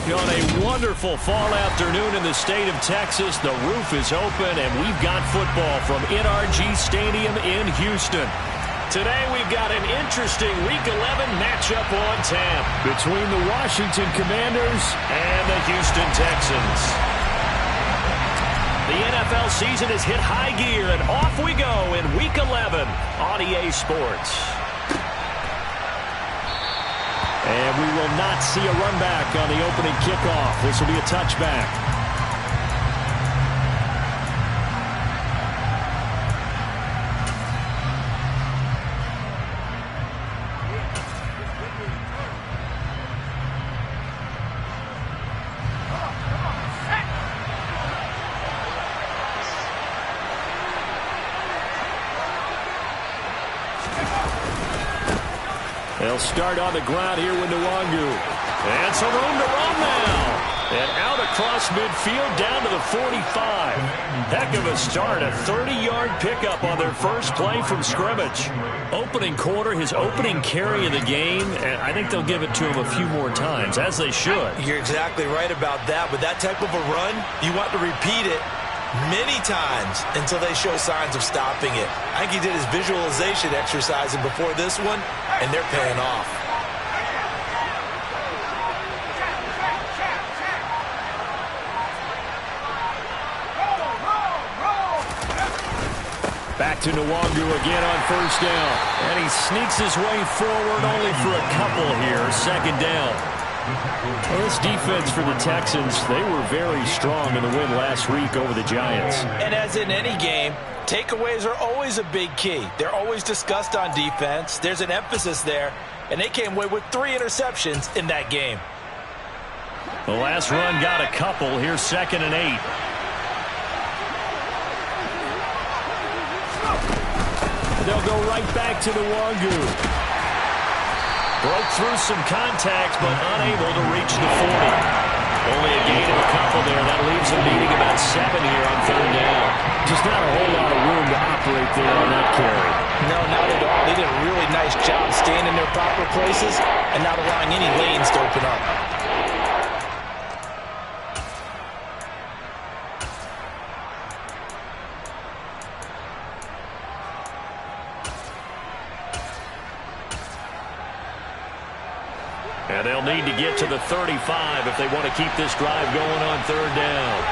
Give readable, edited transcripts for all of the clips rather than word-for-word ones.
On a wonderful fall afternoon in the state of Texas, the roof is open, and we've got football from NRG Stadium in Houston. Today we've got an interesting Week 11 matchup on tap between the Washington Commanders and the Houston Texans. The NFL season has hit high gear, and off we go in Week 11 on EA Sports. And we will not see a run back on the opening kickoff. This will be a touchback. They'll start on the ground here with Nwangu. And some room to run now. And out across midfield down to the 45. Heck of a start. A 30-yard pickup on their first play from scrimmage. Opening quarter, his opening carry of the game. And I think they'll give it to him a few more times, as they should. You're exactly right about that. With that type of a run, you want to repeat it many times until they show signs of stopping it. I think he did his visualization exercising before this one, and they're paying off. Back to Nwangu again on first down. And he sneaks his way forward only for a couple here. Second down. Well, this defense for the Texans, they were very strong in the win last week over the Giants. And as in any game, takeaways are always a big key. They're always discussed on defense. There's an emphasis there, and they came away with 3 interceptions in that game. The last run got a couple. Here's 2nd and 8. They'll go right back to Nwangu. Broke through some contact, but unable to reach the 40. Only a gain of a couple there. That leaves them needing about 7 here on 3rd down. Just not a whole lot of room to operate there on that carry. No, not at all. They did a really nice job staying in their proper places and not allowing any lanes to open up. And they'll need to get to the 35 if they want to keep this drive going on 3rd down.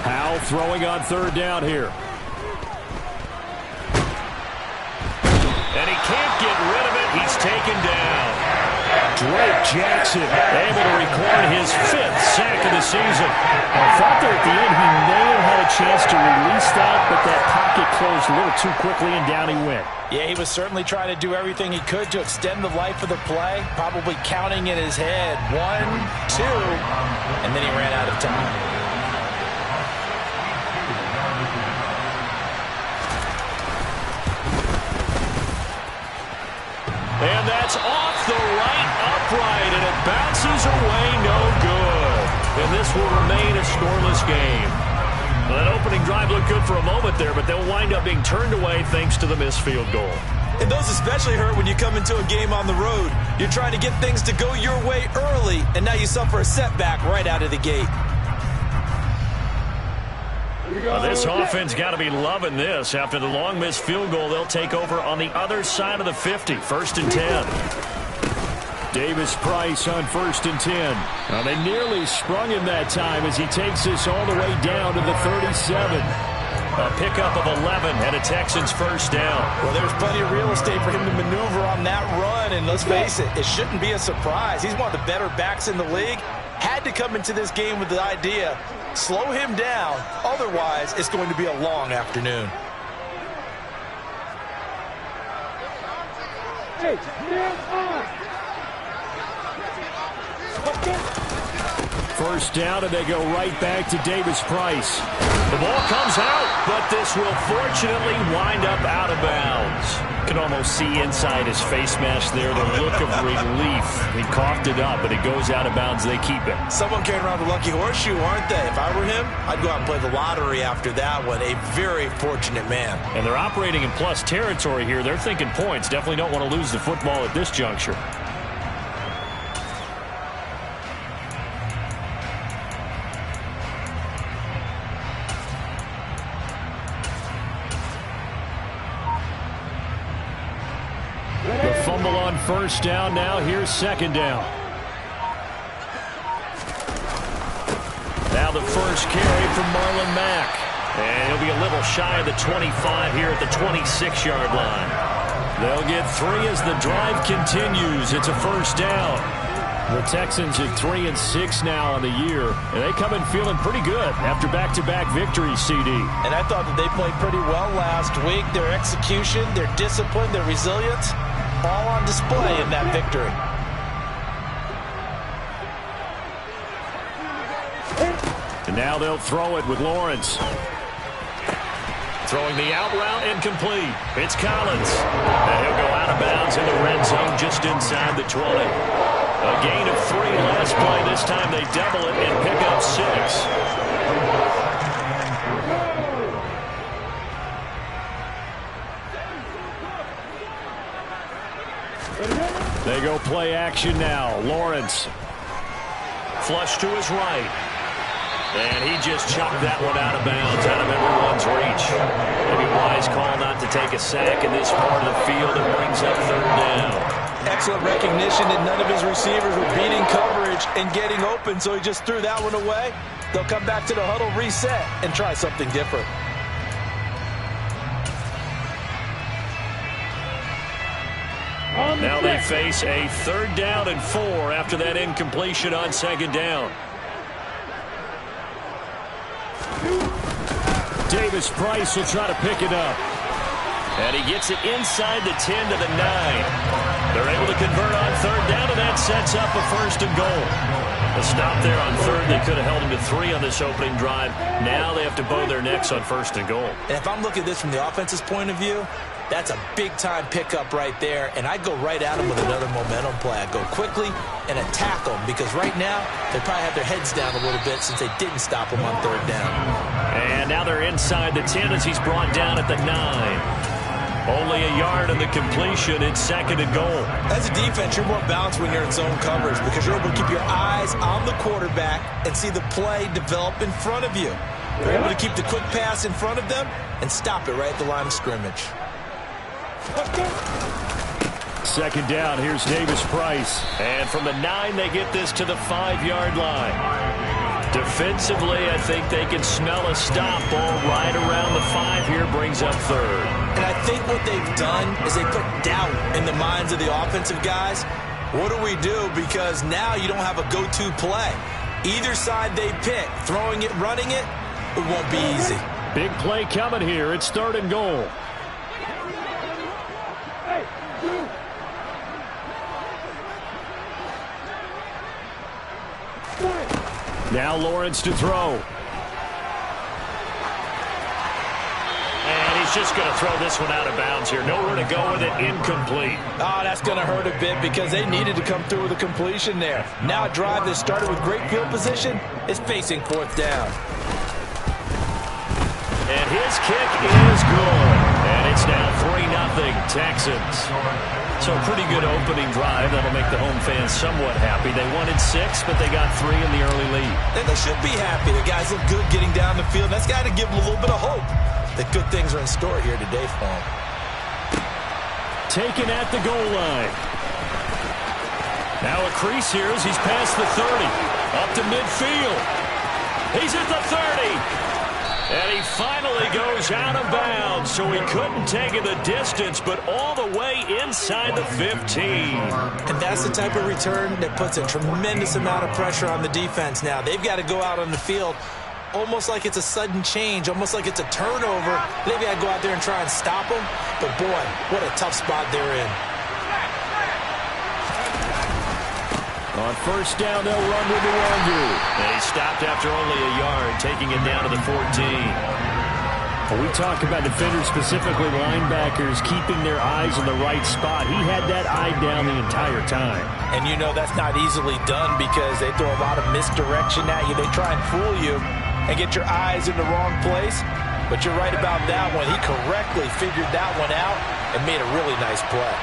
Howell throwing on 3rd down here. And he can't get rid of it. He's taken down. Drake Jackson able to record his 5th sack of the season. I thought there at the end he may have had a chance to release that, but that pocket closed a little too quickly and down he went. Yeah, he was certainly trying to do everything he could to extend the life of the play, probably counting in his head 1, 2, and then he ran out of time. And that's off the right upright, and it bounces away no good. And this will remain a scoreless game. Well, that opening drive looked good for a moment there, but they'll wind up being turned away thanks to the missed field goal. And those especially hurt when you come into a game on the road. You're trying to get things to go your way early, and now you suffer a setback right out of the gate. Well, this offense got to be loving this. After the long missed field goal, they'll take over on the other side of the 50. 1st and 10. Davis Price on 1st and 10. Now, they nearly sprung him that time as he takes this all the way down to the 37. A pickup of 11 and a Texans 1st down. Well, there's plenty of real estate for him to maneuver on that run, and let's face it, it shouldn't be a surprise. He's one of the better backs in the league. Had to come into this game with the idea, slow him down, otherwise it's going to be a long afternoon. First down, and they go right back to Davis Price. The ball comes out, but this will fortunately wind up out of bounds. can almost see inside his face mask there, the look of relief. He coughed it up, but it goes out of bounds. They keep it. Someone carrying around the lucky horseshoe, aren't they? If I were him, I'd go out and play the lottery after that one. A very fortunate man. And they're operating in plus territory here. They're thinking points. Definitely don't want to lose the football at this juncture. The fumble on first down. Now here's second down. Now the first carry from Marlon Mack. And he'll be a little shy of the 25 here at the 26-yard line. They'll get 3 as the drive continues. It's a first down. The Texans at 3-6 now on the year, and they come in feeling pretty good after back-to-back victories, CD. And I thought that they played pretty well last week. Their execution, their discipline, their resilience, all on display in that victory. And now they'll throw it with Lawrence. Throwing the out route, incomplete. It's Collins. And he'll go out of bounds in the red zone just inside the 20. A gain of 3 last play. This time they double it and pick up 6. They go play action now. Lawrence. Flush to his right. And he just chucked that one out of bounds, out of everyone's reach. Maybe a wise call not to take a sack in this part of the field. It brings up third down. Excellent recognition that none of his receivers were beating coverage and getting open, so he just threw that one away. They'll come back to the huddle, reset, and try something different. Now they face a 3rd down and 4 after that incompletion on 2nd down. Davis Price will try to pick it up. And he gets it inside the 10 to the 9. They're able to convert on 3rd down, and that sets up a 1st and goal. A stop there on 3rd. They could have held him to 3 on this opening drive. Now they have to bow their necks on 1st and goal. And if I'm looking at this from the offense's point of view, that's a big-time pickup right there, and I'd go right at him with another momentum play. I'd go quickly and attack them, because right now they probably have their heads down a little bit since they didn't stop him on 3rd down. And now they're inside the 10 as he's brought down at the 9. Only a yard on the completion. It's 2nd and goal. As a defense, you're more balanced when you're in zone coverage because you're able to keep your eyes on the quarterback and see the play develop in front of you. You're able to keep the quick pass in front of them and stop it right at the line of scrimmage. 2nd down. Here's Davis Price. And from the 9, they get this to the 5-yard line. Defensively, I think they can smell a stop. Ball right around the 5 here, brings up 3rd. And I think what they've done is they put doubt in the minds of the offensive guys. What do we do? Because now you don't have a go-to play. Either side they pick, throwing it, running it, it won't be easy. Big play coming here. It's 3rd and goal. Now Lawrence to throw. And he's just going to throw this one out of bounds here. Nowhere to go with it. Incomplete. Oh, that's going to hurt a bit because they needed to come through with a completion there. Now a drive that started with great field position is facing 4th down. And his kick is good. And it's now 3-0 Texans. So a pretty good opening drive. That'll make the home fans somewhat happy. They wanted 6, but they got 3 in the early lead. And they should be happy. The guys look good getting down the field. That's got to give them a little bit of hope that good things are in store here today for them. Taken at the goal line. Now a crease here as he's past the 30. Up to midfield. He's at the 30. And he finally goes out of bounds, so he couldn't take it the distance, but all the way inside the 15. And that's the type of return that puts a tremendous amount of pressure on the defense now. They've got to go out on the field almost like it's a sudden change, almost like it's a turnover. They've got to go out there and try and stop them. But, boy, what a tough spot they're in. On 1st down, they'll run with Nwangu. And he stopped after only a yard, taking it down to the 14. When we talk about defenders, specifically linebackers, keeping their eyes in the right spot, he had that eye down the entire time. And you know that's not easily done because they throw a lot of misdirection at you. They try and fool you and get your eyes in the wrong place. But you're right about that one. He correctly figured that one out and made a really nice play.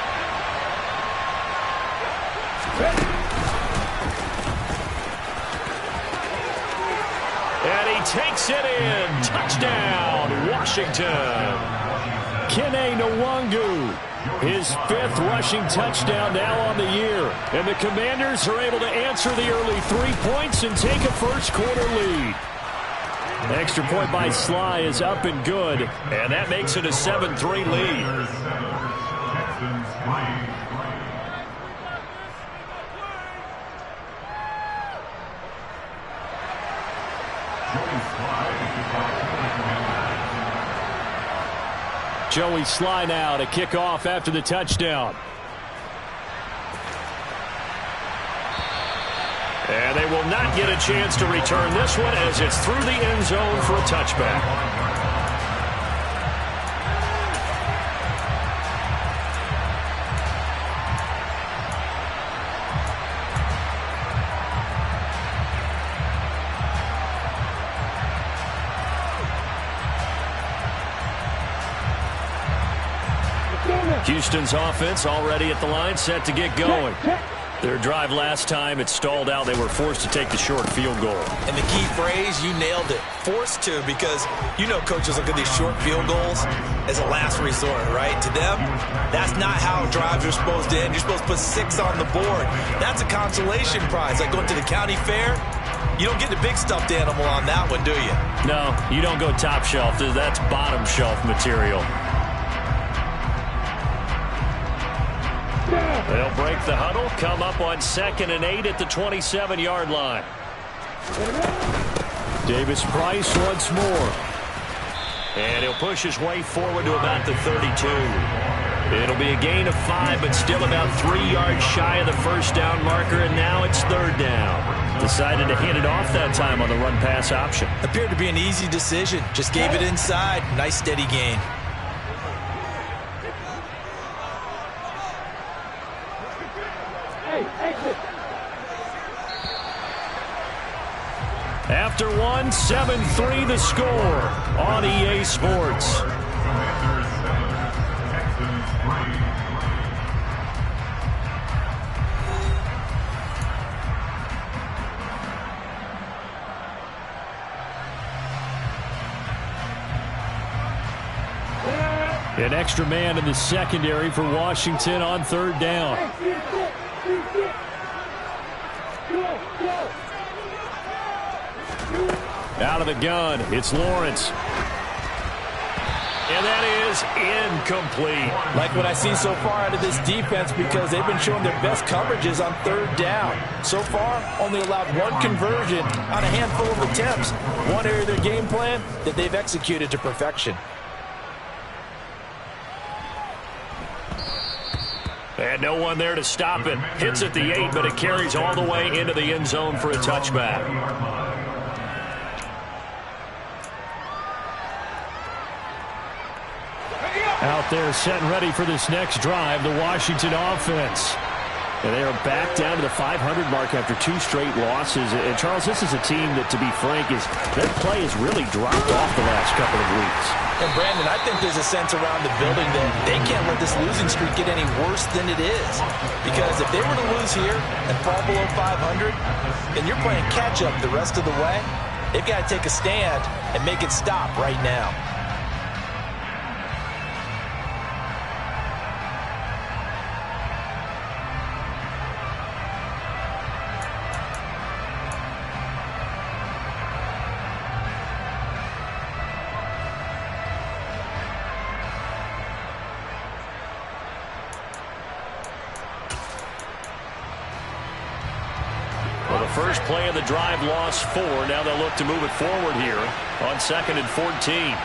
And he takes it in. Touchdown, Washington. Kene Nwangu, his 5th rushing touchdown now on the year. And the Commanders are able to answer the early 3 points and take a first-quarter lead. Extra point by Sly is up and good, and that makes it a 7-3 lead. Joey Sly now to kick off after the touchdown. And they will not get a chance to return this one as it's through the end zone for a touchback. Houston's offense already at the line, set to get going. Their drive last time, it stalled out. They were forced to take the short field goal. And the key phrase, you nailed it, forced to, because you know coaches look at these short field goals as a last resort, right? To them, that's not how drives are supposed to end. You're supposed to put 6 on the board. That's a consolation prize. Like going to the county fair, you don't get the big stuffed animal on that one, do you? No, you don't go top shelf. That's bottom shelf material. They'll break the huddle, come up on 2nd and 8 at the 27-yard line. Davis Price once more. And he'll push his way forward to about the 32. It'll be a gain of 5, but still about 3 yards shy of the first down marker, and now it's 3rd down. Decided to hand it off that time on the run-pass option. Appeared to be an easy decision. Just gave it inside. Nice, steady gain. After one, 7-3 the score on EA Sports. An extra man in the secondary for Washington on 3rd down. Out of the gun, it's Lawrence. And that is incomplete. Like what I've seen so far out of this defense, because they've been showing their best coverages on 3rd down. So far, only allowed 1 conversion on a handful of attempts. One area of their game plan that they've executed to perfection. And no one there to stop it. Hits at the 8, but it carries all the way into the end zone for a touchback. Out there set and ready for this next drive, the Washington offense. And they are back down to the 500 mark after 2 straight losses. And, Charles, this is a team that, to be frank, their play has really dropped off the last couple of weeks. And, Brandon, I think there's a sense around the building that they can't let this losing streak get any worse than it is. Because if they were to lose here and fall below 500, then you're playing catch-up the rest of the way. They've got to take a stand and make it stop right now. First play of the drive, lost 4. Now they'll look to move it forward here on 2nd and 14.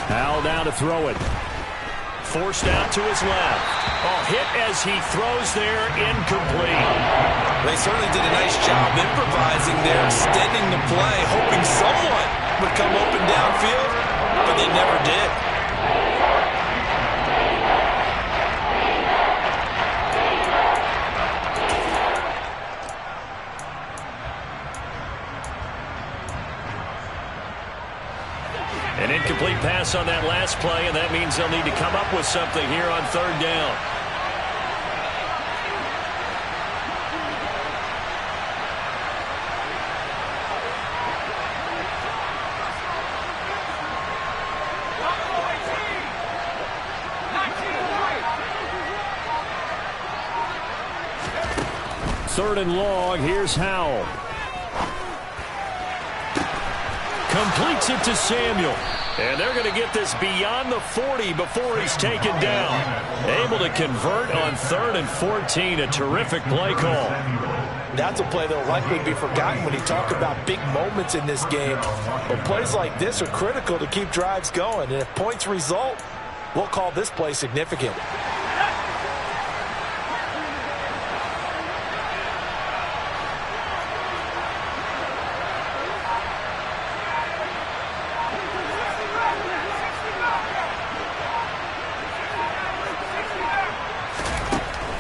Howell now to throw it. forced out to his left. Oh, hit as he throws there, incomplete. They certainly did a nice job improvising there, extending the play, hoping someone would come open downfield, but they never did. An incomplete pass on that last play, and that means they'll need to come up with something here on third down. Third and long, here's Howell. Completes it to Samuel. And they're going to get this beyond the 40 before he's taken down. Able to convert on 3rd and 14. A terrific play call. That's a play that will likely be forgotten when you talk about big moments in this game. But plays like this are critical to keep drives going. And if points result, we'll call this play significant.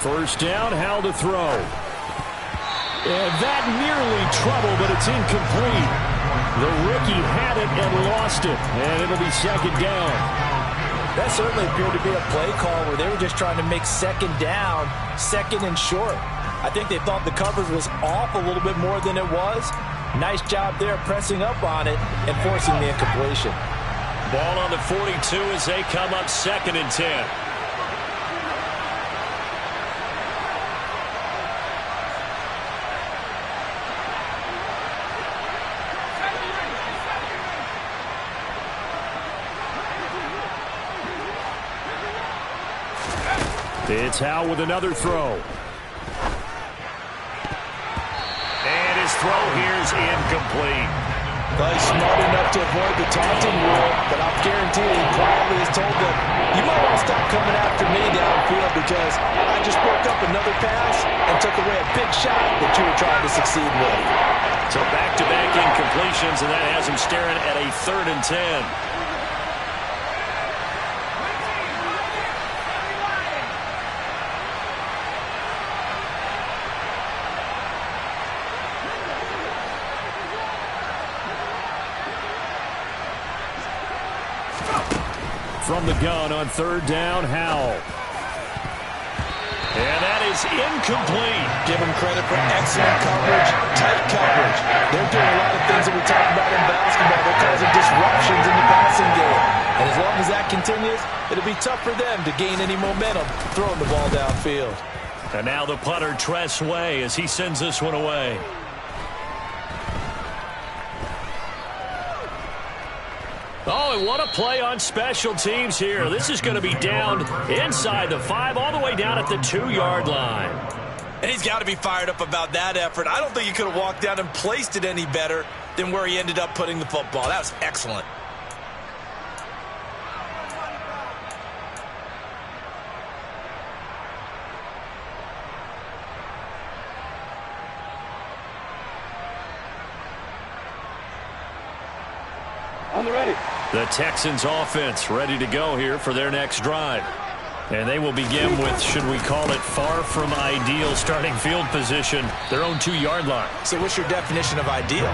First down, Howell to throw. And that nearly trouble, but it's incomplete. The rookie had it and lost it, and it'll be second down. That certainly appeared to be a play call where they were just trying to make second down, second and short. I think they thought the coverage was off a little bit more than it was. Nice job there pressing up on it and forcing the incompletion. Ball on the 42 as they come up 2nd and 10. It's Howell with another throw. And his throw here is incomplete. Well, he's smart enough to avoid the taunting rule, but I'll guarantee he quietly has told them, you might want to stop coming after me downfield because I just broke up another pass and took away a big shot that you were trying to succeed with. So back-to-back incompletions, and that has him staring at a 3rd and 10. From the gun on 3rd down, Howell. And that is incomplete. Give them credit for excellent coverage, tight coverage. They're doing a lot of things that we talk about in basketball. They're causing disruptions in the passing game. And as long as that continues, it'll be tough for them to gain any momentum throwing the ball downfield. And now the punter, Tress Way, as he sends this one away. Oh, and what a play on special teams here. This is going to be down inside the 5, all the way down at the 2-yard line. And he's got to be fired up about that effort. I don't think he could have walked down and placed it any better than where he ended up putting the football. That was excellent. On the ready. The Texans offense ready to go here for their next drive. And they will begin with, should we call it, far from ideal starting field position, their own 2-yard line. So what's your definition of ideal?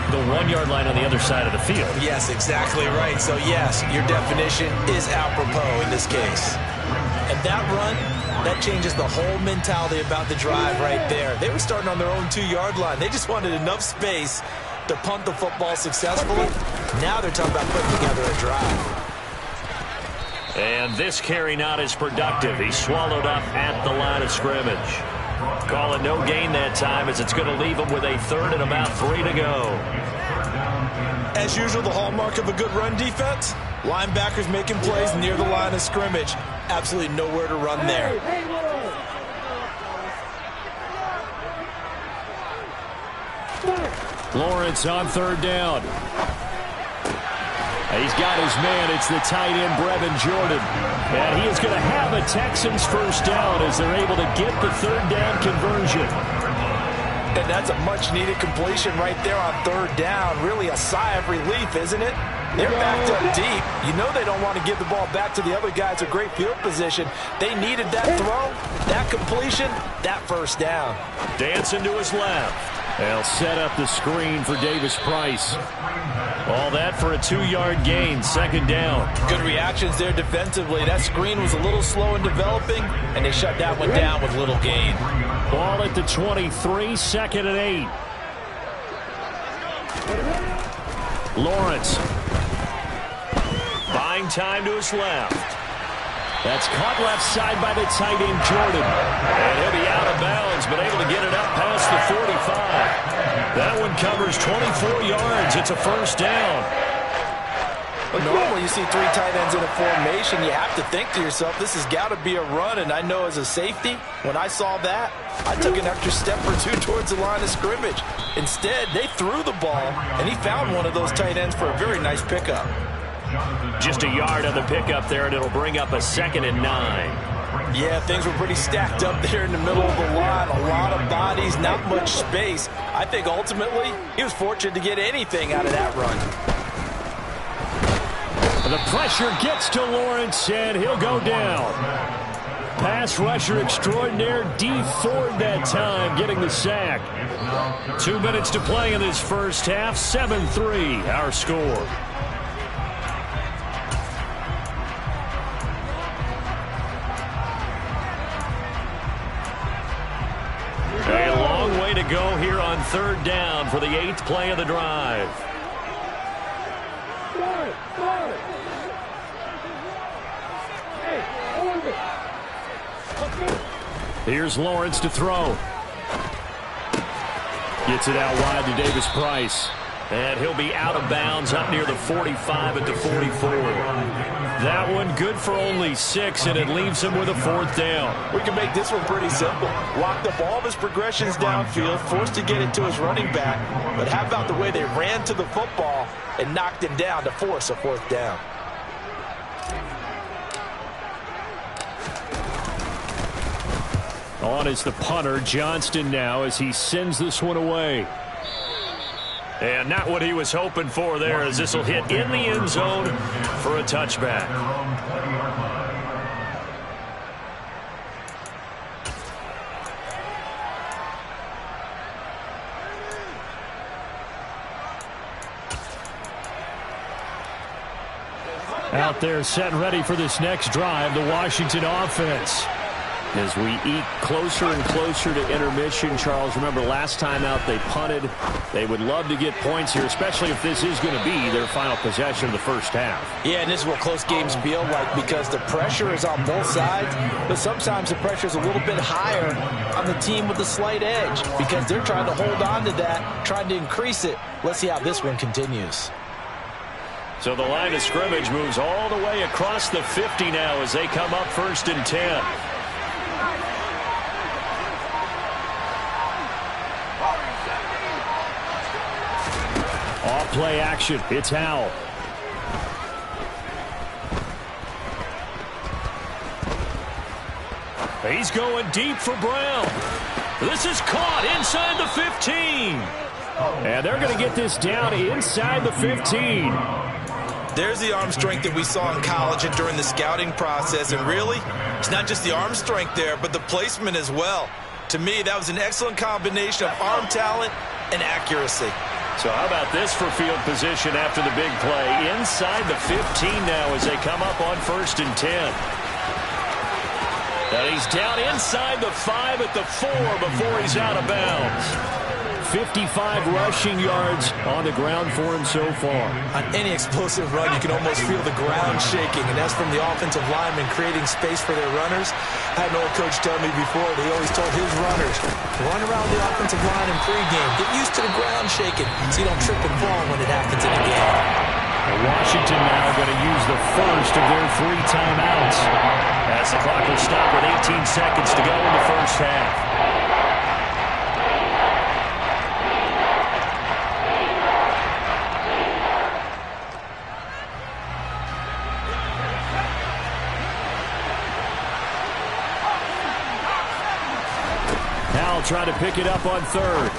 The 1-yard line on the other side of the field. Yes, exactly right. So yes, your definition is apropos in this case. And that run, that changes the whole mentality about the drive right there. They were starting on their own 2-yard line. They just wanted enough space to punt the football successfully. Now they're talking about putting together a drive. And this carry not as productive. He's swallowed up at the line of scrimmage. Call it no gain that time as it's going to leave him with a 3rd and about 3 to go. As usual, the hallmark of a good run defense, linebackers making plays near the line of scrimmage. Absolutely nowhere to run there. Lawrence on 3rd down. He's got his man. It's the tight end, Brevin Jordan. And he is going to have a Texans first down as they're able to get the third down conversion. And that's a much-needed completion right there on third down. Really a sigh of relief, isn't it? They're backed up deep. You know they don't want to give the ball back to the other guys a great field position. They needed that throw, that completion, that first down. Dancing to his left. They'll set up the screen for Davis Price. All that for a 2-yard gain, second down. Good reactions there defensively. That screen was a little slow in developing, and they shut that one down with little gain. Ball at the 23, second and 8. Lawrence. Buying time to his left. That's caught left side by the tight end, Jordan. And he'll be out of bounds, but able to get it up past the 45. That one covers 24 yards. It's a first down. But normally you see 3 tight ends in a formation, you have to think to yourself, this has got to be a run. And I know as a safety, when I saw that, I took an extra step or 2 towards the line of scrimmage. Instead, they threw the ball, and he found one of those tight ends for a very nice pickup. Just a yard on the pickup there, and it'll bring up a second and 9. Yeah, things were pretty stacked up there in the middle of the line. A lot of bodies, not much space. I think ultimately he was fortunate to get anything out of that run. The pressure gets to Lawrence, and he'll go down. Pass rusher extraordinaire, D. Ford that time, getting the sack. 2 minutes to play in this first half, 7-3, our score. A long way to go here on third down for the 8th play of the drive. Here's Lawrence to throw. Gets it out wide to Davis Price. And he'll be out of bounds up near the 45 at the 44. That one good for only 6, and it leaves him with a 4th down. We can make this one pretty simple. Walked up all of his progressions downfield, forced to get it to his running back. But how about the way they ran to the football and knocked him down to force a 4th down? On is the punter, Johnston now, as he sends this one away. And not what he was hoping for there, as this will hit in the end zone for a touchback. Out there set and ready for this next drive, the Washington offense. As we eat closer and closer to intermission, Charles, remember last time out they punted. They would love to get points here, especially if this is going to be their final possession of the first half. Yeah, and this is what close games feel like because the pressure is on both sides, but sometimes the pressure is a little bit higher on the team with the slight edge because they're trying to hold on to that, trying to increase it. Let's see how this one continues. So the line of scrimmage moves all the way across the 50 now as they come up 1st and 10. Off-play action. It's Howell. He's going deep for Brown. This is caught inside the 15. And they're going to get this down inside the 15. There's the arm strength that we saw in college and during the scouting process. And really, it's not just the arm strength there, but the placement as well. To me, that was an excellent combination of arm talent and accuracy. So how about this for field position after the big play? Inside the 15 now as they come up on 1st and 10. And he's down inside the 5 at the 4 before he's out of bounds. 55 rushing yards on the ground for him so far. On any explosive run, you can almost feel the ground shaking, and that's from the offensive linemen creating space for their runners. I had an old coach tell me before, he always told his runners, run around the offensive line in pregame. Get used to the ground shaking so you don't trip and fall when it happens in the game. Washington now going to use the first of their 3 timeouts as the clock will stop with 18 seconds to go in the first half. try to pick it up on third.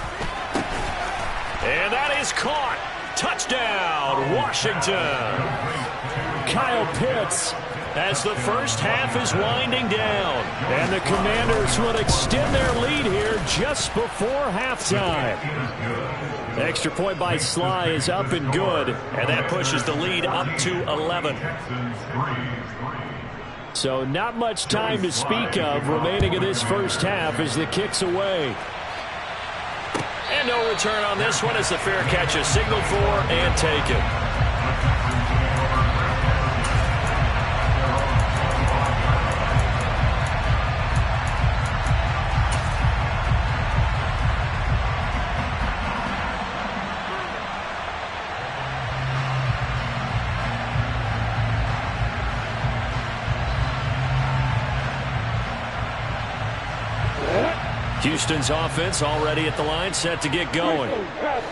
And that is caught. Touchdown, Washington. Kyle Pitts as the first half is winding down. And the Commanders will extend their lead here just before halftime. Extra point by Sly is up and good. And that pushes the lead up to 11. So not much time to speak of remaining in this first half as the kick's away. And no return on this one as the fair catch is signaled for and taken. Houston's offense already at the line, set to get going.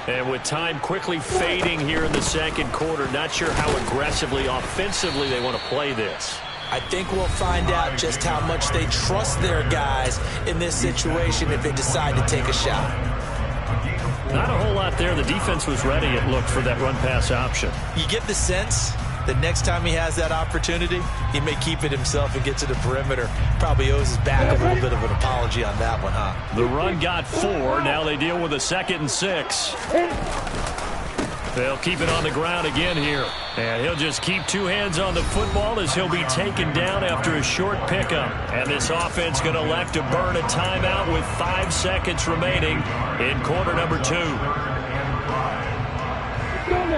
And with time quickly fading here in the second quarter, not sure how aggressively, offensively they want to play this. I think we'll find out just how much they trust their guys in this situation if they decide to take a shot. Not a whole lot there. The defense was ready, it looked, for that run-pass option. You get the sense that next time he has that opportunity, he may keep it himself and get to the perimeter. Probably owes his back a little bit of an apology on that one, huh? The run got 4. Now they deal with a 2nd and 6. They'll keep it on the ground again here. And he'll just keep 2 hands on the football as he'll be taken down after a short pickup. And this offense going to elect to burn a timeout with 5 seconds remaining in quarter number 2.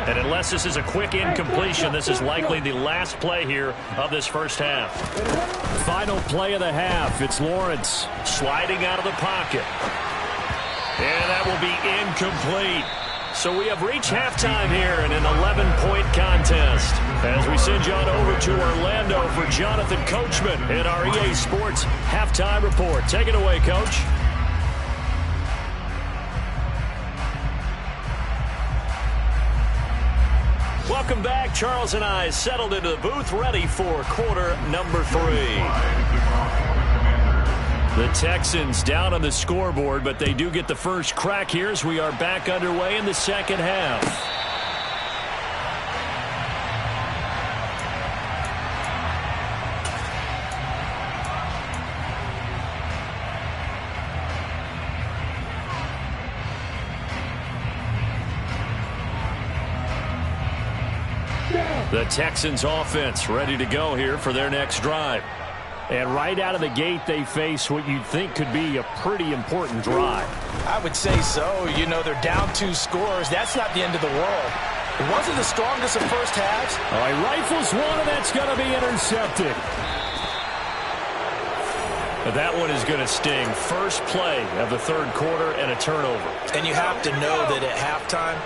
And unless this is a quick incompletion, this is likely the last play here of this first half. Final play of the half. It's Lawrence sliding out of the pocket. And that will be incomplete. So we have reached halftime here in an 11-point contest. As we send you on over to Orlando for Jonathan Coachman in our EA Sports Halftime Report. Take it away, Coach. Welcome back. Charles and I settled into the booth, ready for quarter number 3. The Texans down on the scoreboard, but they do get the first crack here as we are back underway in the second half. The Texans offense ready to go here for their next drive. And right out of the gate, they face what you'd think could be a pretty important drive. I would say so. You know, they're down 2 scores. That's not the end of the world. It wasn't the strongest of first halves. All right, rifles one, and that's going to be intercepted. But that one is going to sting. First play of the third quarter and a turnover. And you have to know that at halftime,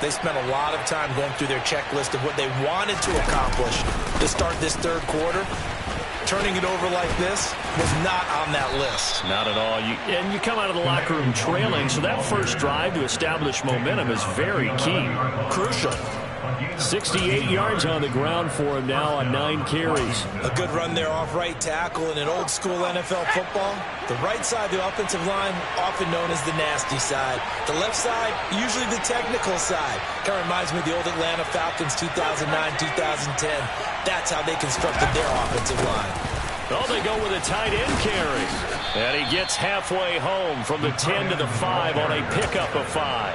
they spent a lot of time going through their checklist of what they wanted to accomplish to start this third quarter. Turning it over like this was not on that list. Not at all. And you come out of the locker room trailing, so that first drive to establish momentum is very key. Crucial. 68 yards on the ground for him now on 9 carries. A good run there off right tackle in an old school NFL football. The right side of the offensive line, often known as the nasty side. The left side, usually the technical side. Kind of reminds me of the old Atlanta Falcons 2009-2010. That's how they constructed their offensive line. Oh, they go with a tight end carry. And he gets halfway home from the 10 to the 5 on a pickup of 5.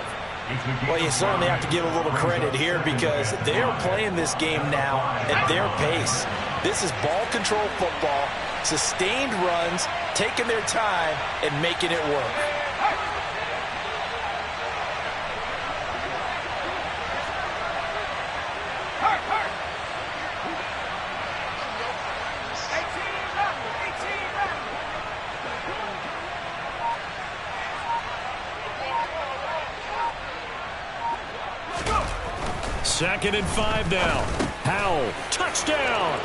Well, you certainly have to give a little credit here because they're playing this game now at their pace. This is ball control football, sustained runs, taking their time, and making it work. Second and 5 now. Howell, touchdown.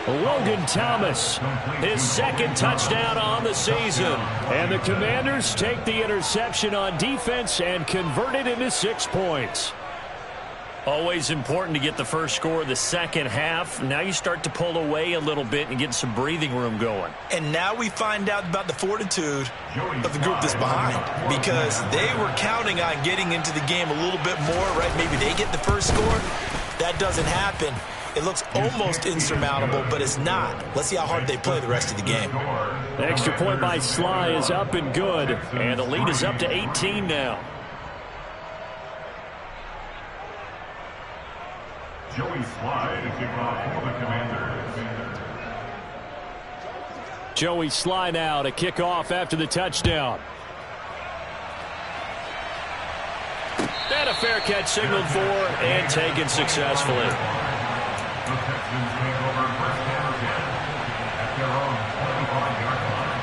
Logan Thomas, his second touchdown on the season. And the Commanders take the interception on defense and convert it into 6 points. Always important to get the first score of the second half. Now you start to pull away a little bit and get some breathing room going. And now we find out about the fortitude of the group that's behind, because they were counting on getting into the game a little bit more, right? Maybe they get the first score. That doesn't happen. It looks almost insurmountable, but it's not. Let's see how hard they play the rest of the game. The extra point by Sly is up and good, and the lead is up to 18 now. Joey Sly to kick off for the Commanders. Joey Sly now to kick off after the touchdown. And a fair catch signaled for and taken successfully. The Texans take over first down again at their own 25-yard line.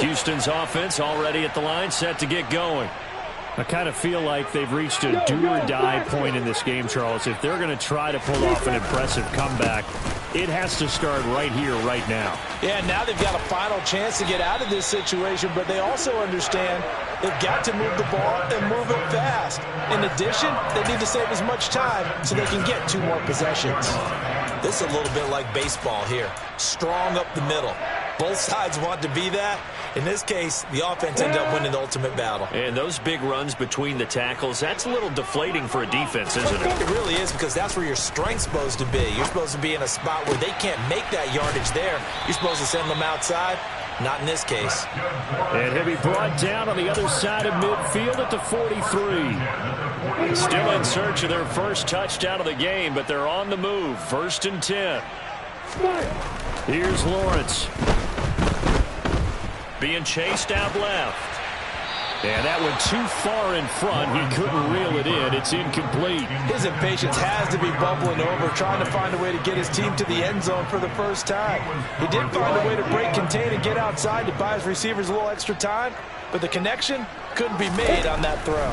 Houston's offense already at the line, set to get going. I kind of feel like they've reached a do-or-die point in this game, Charles. If they're going to try to pull off an impressive comeback, it has to start right here, right now. Yeah, now they've got a final chance to get out of this situation, but they also understand they've got to move the ball and move it fast. In addition, they need to save as much time so they can get 2 more possessions. This is a little bit like baseball here. Strong up the middle. Both sides want to be that. In this case, the offense ended up winning the ultimate battle. And those big runs between the tackles, that's a little deflating for a defense, isn't it? It really is, because that's where your strength's supposed to be. You're supposed to be in a spot where they can't make that yardage there. You're supposed to send them outside. Not in this case. And he'll be brought down on the other side of midfield at the 43. Still in search of their first touchdown of the game, but they're on the move. 1st and 10. Here's Lawrence. Being chased out left. And that went too far in front. He couldn't reel it in. It's incomplete. His impatience has to be bubbling over, trying to find a way to get his team to the end zone for the first time. He did find a way to break, contain, and get outside to buy his receivers a little extra time, but the connection couldn't be made on that throw.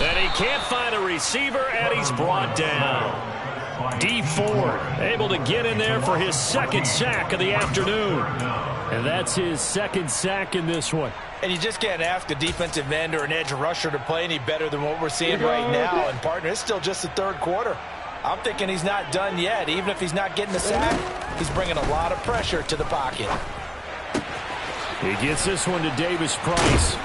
And he can't find a receiver, and he's brought down. D. Ford able to get in there for his 2nd sack of the afternoon. And that's his 2nd sack in this one. And you just can't ask a defensive end or an edge rusher to play any better than what we're seeing right now. And, partner, it's still just the 3rd quarter. I'm thinking he's not done yet. Even if he's not getting the sack, he's bringing a lot of pressure to the pocket. He gets this one to Davis Price.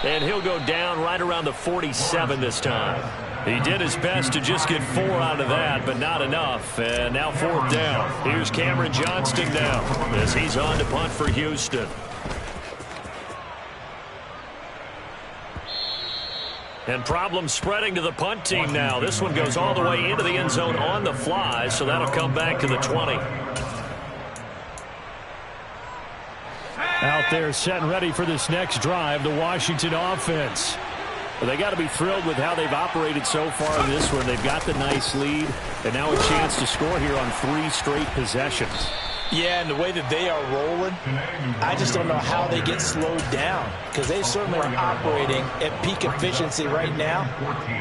And he'll go down right around the 47 this time. He did his best to just get 4 out of that, but not enough. And now 4th down. Here's Cameron Johnston now as he's on to punt for Houston. And problems spreading to the punt team now. This one goes all the way into the end zone on the fly, so that'll come back to the 20. Out there set and ready for this next drive, the Washington offense. Well, they got to be thrilled with how they've operated so far in this one. They've got the nice lead, and now a chance to score here on 3 straight possessions. Yeah, and the way that they are rolling, I just don't know how they get slowed down, because they certainly are operating at peak efficiency right now.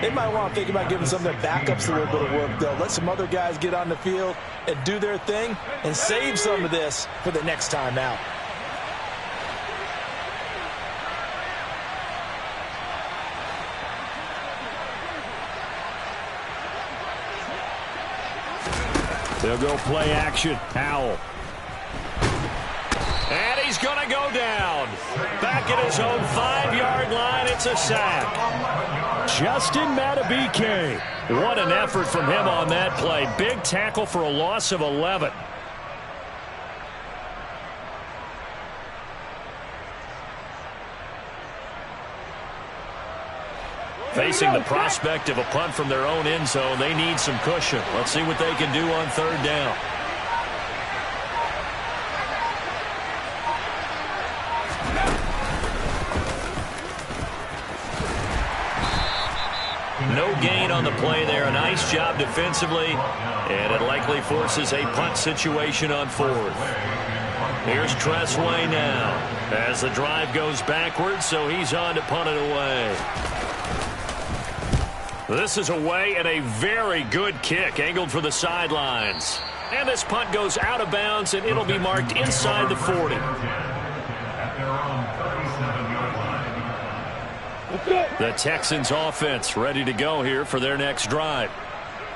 They might want to think about giving some of their backups a little bit of work, though. Let some other guys get on the field and do their thing and save some of this for the next time out. They'll go play action. Howell. And he's going to go down. Back at his own 5-yard line. It's a sack. Justin Matabike. What an effort from him on that play. Big tackle for a loss of 11. Facing the prospect of a punt from their own end zone, they need some cushion. Let's see what they can do on 3rd down. No gain on the play there. A nice job defensively, and it likely forces a punt situation on 4th. Here's Tressway now as the drive goes backwards, so he's on to punt it away. This is away, and a very good kick angled for the sidelines. And this punt goes out of bounds, and it'll be marked inside the 40. At their own 37-yard line. The Texans offense ready to go here for their next drive.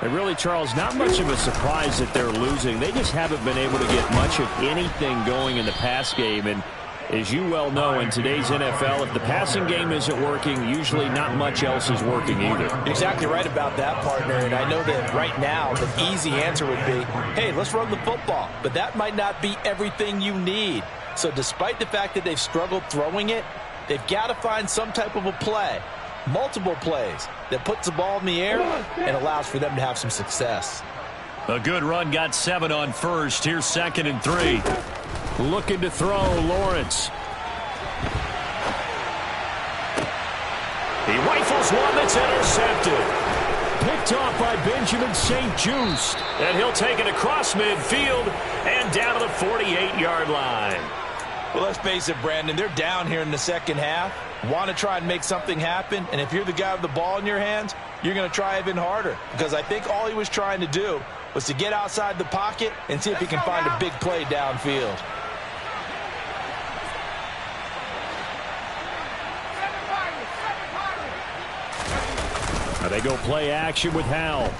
And really, Charles, not much of a surprise that they're losing. They just haven't been able to get much of anything going in the pass game. And as you well know, in today's NFL, if the passing game isn't working, usually not much else is working either. Exactly right about that, partner. And I know that right now the easy answer would be, hey, let's run the football. But that might not be everything you need. So despite the fact that they've struggled throwing it, they've got to find some type of a play, multiple plays, that puts the ball in the air and allows for them to have some success. A good run got 7 on first. Here's 2nd and 3. Looking to throw, Lawrence. He rifles one that's intercepted. Picked off by Benjamin St-Juste. And he'll take it across midfield and down to the 48-yard line. Well, let's face it, Brandon, they're down here in the second half. Want to try and make something happen, and if you're the guy with the ball in your hands, you're going to try even harder, because I think all he was trying to do was to get outside the pocket and see if he can find a big play downfield. Now they go play action with Howell.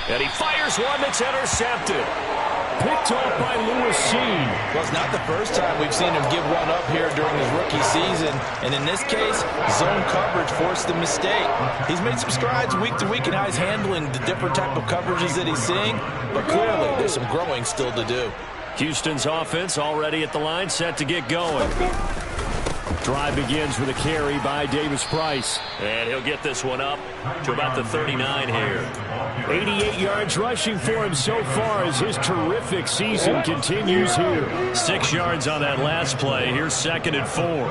And he fires one that's intercepted. Picked off by Lewis Seen. Well, it's not the first time we've seen him give one up here during his rookie season. And in this case, zone coverage forced the mistake. He's made some strides week to week in how he's handling the different type of coverages that he's seeing. But clearly, there's some growing still to do. Houston's offense already at the line, set to get going. Drive begins with a carry by Davis-Price. And he'll get this one up to about the 39 here. 88 yards rushing for him so far as his terrific season continues here. 6 yards on that last play. Here's 2nd and 4.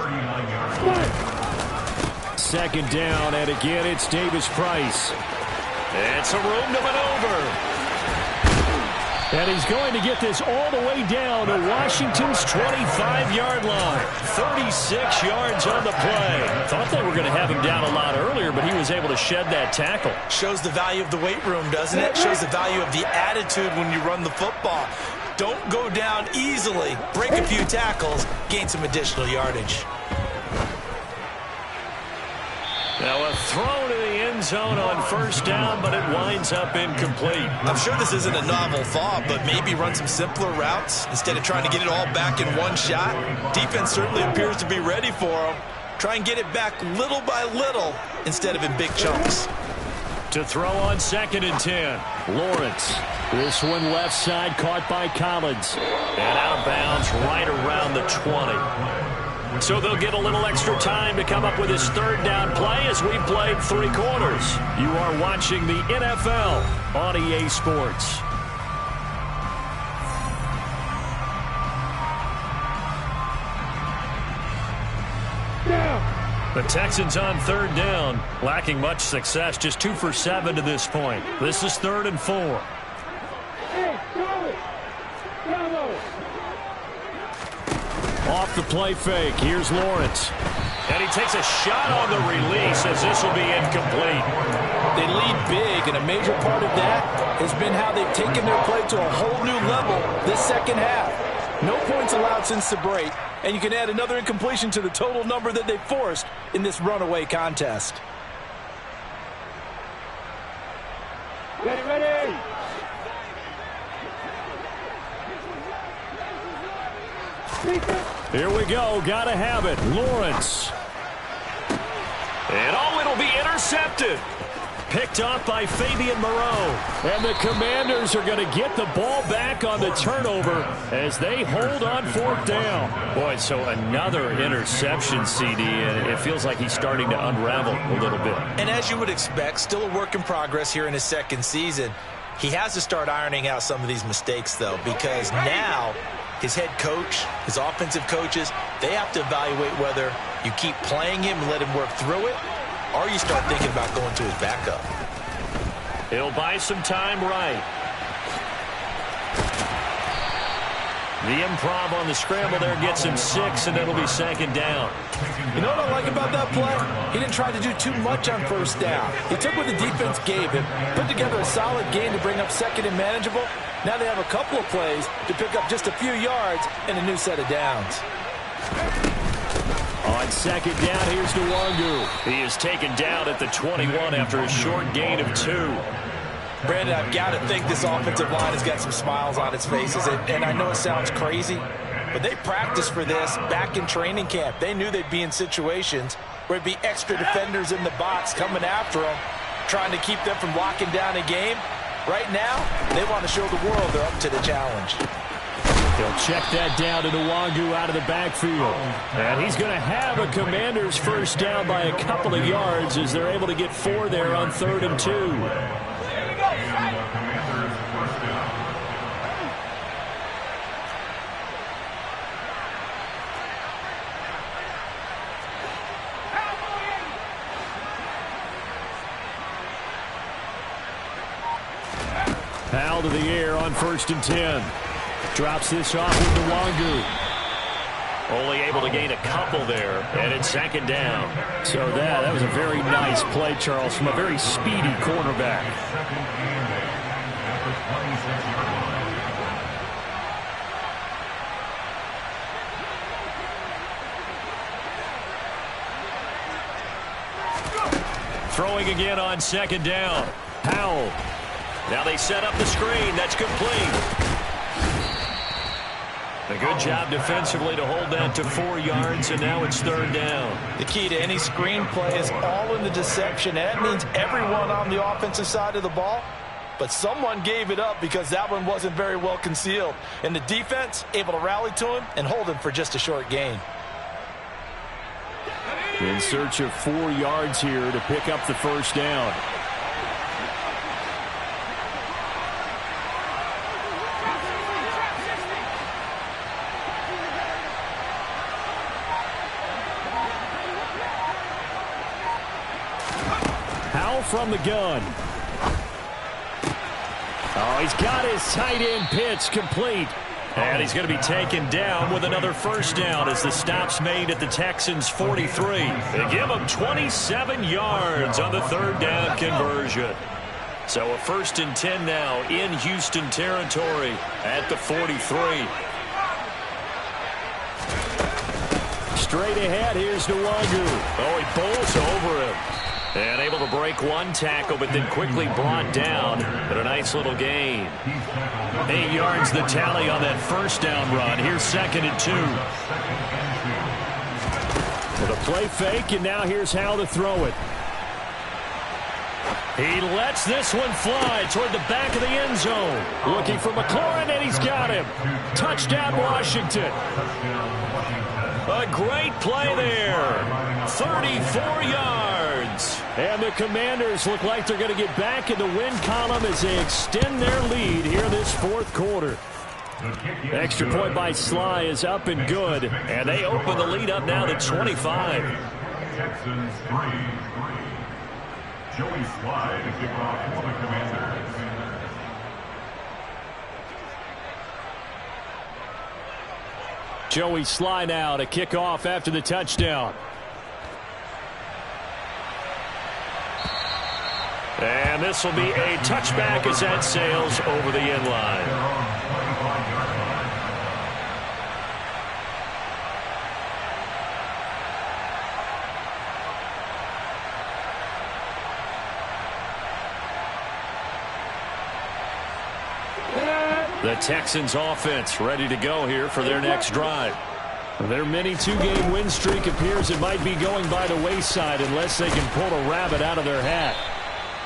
2nd down, and again it's Davis-Price. And some room to maneuver. And he's going to get this all the way down to Washington's 25-yard line. 36 yards on the play. Thought they were going to have him down a lot earlier, but he was able to shed that tackle. Shows the value of the weight room, doesn't it? Shows the value of the attitude when you run the football. Don't go down easily. Break a few tackles. Gain some additional yardage. Now a throw to the end zone on 1st down, but it winds up incomplete. I'm sure this isn't a novel thought, but maybe run some simpler routes instead of trying to get it all back in one shot. Defense certainly appears to be ready for him. Try and get it back little by little instead of in big chunks. To throw on 2nd and 10. Lawrence. This one left side caught by Collins. And out of bounds right around the 20. So they'll get a little extra time to come up with his 3rd down play as we played 3 quarters. You are watching the NFL on EA Sports. The Texans on 3rd down, lacking much success, just 2 for 7 to this point. This is 3rd and 4. Off the play fake, here's Lawrence. And he takes a shot on the release as this will be incomplete. They lead big, and a major part of that has been how they've taken their play to a whole new level this second half. No points allowed since the break, and you can add another incompletion to the total number that they forced in this runaway contest. Ready. Here we go. Gotta have it. Lawrence. And it'll be intercepted. Picked off by Fabian Moreau. And the Commanders are going to get the ball back on the turnover as they hold on 4th down. Boy, so another interception, CD, and it feels like he's starting to unravel a little bit. And as you would expect, still a work in progress here in his 2nd season. He has to start ironing out some of these mistakes, though, because now his head coach, his offensive coaches, they have to evaluate whether you keep playing him and let him work through it, or you start thinking about going to his backup. He'll buy some time right. The improv on the scramble there gets him 6, and it'll be second down. You know what I like about that play? He didn't try to do too much on first down. He took what the defense gave him, put together a solid game to bring up second and manageable. Now they have a couple of plays to pick up just a few yards and a new set of downs. On second down, here's Nwangu. He is taken down at the 21 after a short gain of 2. Brandon, I've got to think this offensive line has got some smiles on its faces. And I know it sounds crazy, but they practiced for this back in training camp. They knew they'd be in situations where it'd be extra defenders in the box coming after them, trying to keep them from locking down a game. Right now, they want to show the world they're up to the challenge. They'll check that down to Nwangu out of the backfield. And he's going to have a Commanders first down by a couple of yards as they're able to get 4 there on 3rd and 2. Powell to the air on 1st and 10. Drops this off with Nwangu. Only able to gain a couple there, and it's second down. So that was a very nice play, Charles, from a very speedy cornerback. Throwing again on second down. Powell. Now they set up the screen. That's complete. A good job defensively to hold that to 4 yards, and now it's 3rd down. The key to any screen play is all in the deception. That means everyone on the offensive side of the ball, but someone gave it up because that one wasn't very well concealed. And the defense able to rally to him and hold him for just a short gain. In search of 4 yards here to pick up the first down. From the gun. Oh, he's got his tight end pitch complete. And he's going to be taken down with another first down as the stop's made at the Texans' 43. They give him 27 yards on the 3rd down conversion. So a 1st and 10 now in Houston territory at the 43. Straight ahead, here's Nwangu. Oh, he bowls over him. And able to break one tackle, but then quickly brought down. But a nice little gain. 8 yards the tally on that first down run. Here's 2nd and 2. With a play fake, and now here's how to throw it. He lets this one fly toward the back of the end zone. Looking for McLaurin, and he's got him. Touchdown, Washington. A great play there. 34 yards. And the Commanders look like they're going to get back in the win column as they extend their lead here this 4th quarter. Extra point by Sly is up and good. And they open the lead up now to 25. Texans 3. Joey Sly to kick off for the Commanders. Joey Sly now to kick off after the touchdown. And this will be a touchback as that sails over the end line. The Texans offense ready to go here for their next drive. Their mini 2-game win streak appears it might be going by the wayside unless they can pull a rabbit out of their hat.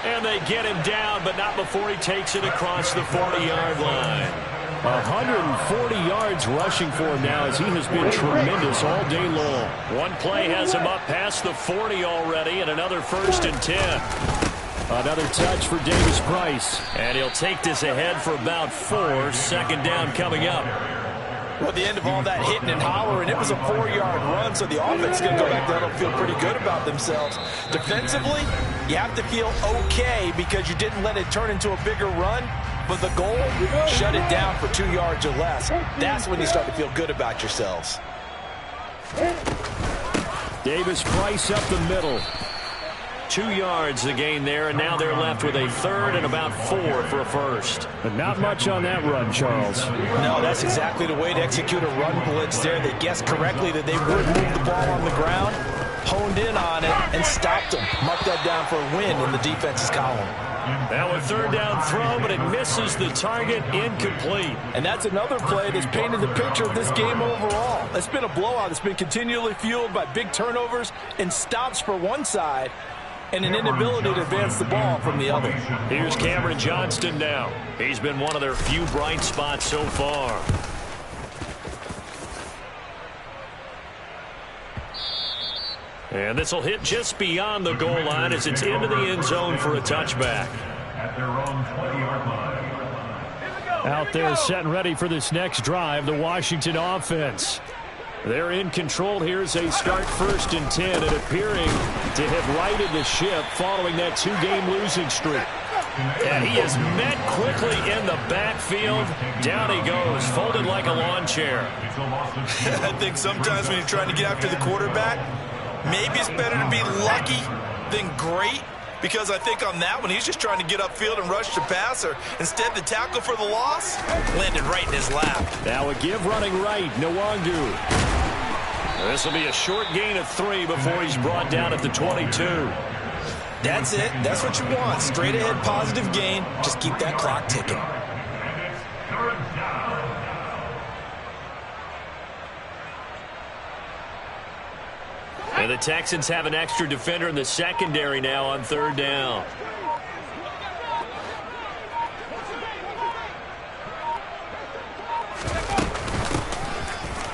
And they get him down, but not before he takes it across the 40-yard line. 140 yards rushing for him now as he has been tremendous all day long. One play has him up past the 40 already, and another 1st and 10. Another touch for Davis Price. And he'll take this ahead for about 4. 2nd down coming up. Well, at the end of all that hitting and hollering, it was a 4-yard run, so the offense is going to go back down and feel pretty good about themselves. Defensively, you have to feel okay because you didn't let it turn into a bigger run. but the goal, shut it down for 2 yards or less. That's when you start to feel good about yourselves. Davis-Price up the middle. 2 yards the gain there, and now they're left with a third and about 4 for a first. But not much on that run, Charles. No, that's exactly the way to execute a run blitz there. They guessed correctly that they would move the ball on the ground, honed in on it, and stopped them. Mark that down for a win in the defense's column. Now a third down throw, but it misses the target, incomplete. And that's another play that's painted the picture of this game overall. It's been a blowout. It's been continually fueled by big turnovers and stops for one side and an inability to advance the ball from the other. Here's Cameron Johnston now. He's been one of their few bright spots so far. And this will hit just beyond the goal line as it's into the end zone for a touchback. At their own 20-yard line. Out there set and ready for this next drive, the Washington offense. They're in control here as they start 1st and 10 and appearing to have righted the ship following that 2-game losing streak. And he is met quickly in the backfield. Down he goes, folded like a lawn chair. I think sometimes when you're trying to get after the quarterback, maybe it's better to be lucky than great, because I think on that one, he's just trying to get upfield and rush the passer. Instead, the tackle for the loss landed right in his lap. Now a give running right, Nwangu. This will be a short gain of 3 before he's brought down at the 22. That's it. That's what you want. Straight ahead positive gain. Just keep that clock ticking. And the Texans have an extra defender in the secondary now on 3rd down.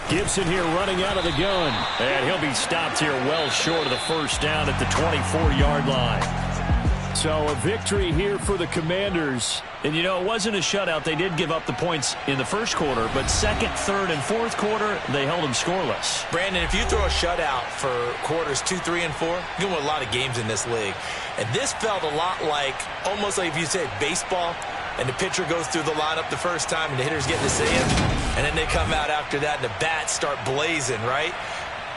Gibson here running out of the gun. And he'll be stopped here well short of the first down at the 24-yard line. So a victory here for the Commanders. And, you know, it wasn't a shutout. They did give up the points in the first quarter, but second, third, and fourth quarter, they held them scoreless. Brandon, if you throw a shutout for quarters 2, 3, and 4, you win a lot of games in this league. And this felt a lot like, almost like if you said baseball, and the pitcher goes through the lineup the first time, and the hitter's getting to see him, and then they come out after that, and the bats start blazing, right?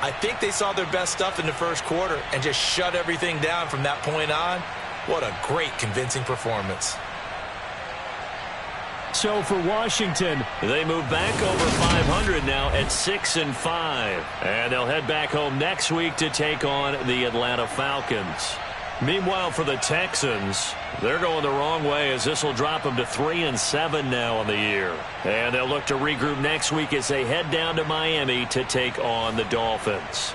I think they saw their best stuff in the first quarter and just shut everything down from that point on. What a great, convincing performance. So for Washington, they move back over 500 now at 6-5. And they'll head back home next week to take on the Atlanta Falcons. Meanwhile, for the Texans, they're going the wrong way as this will drop them to 3-7 now on the year. And they'll look to regroup next week as they head down to Miami to take on the Dolphins.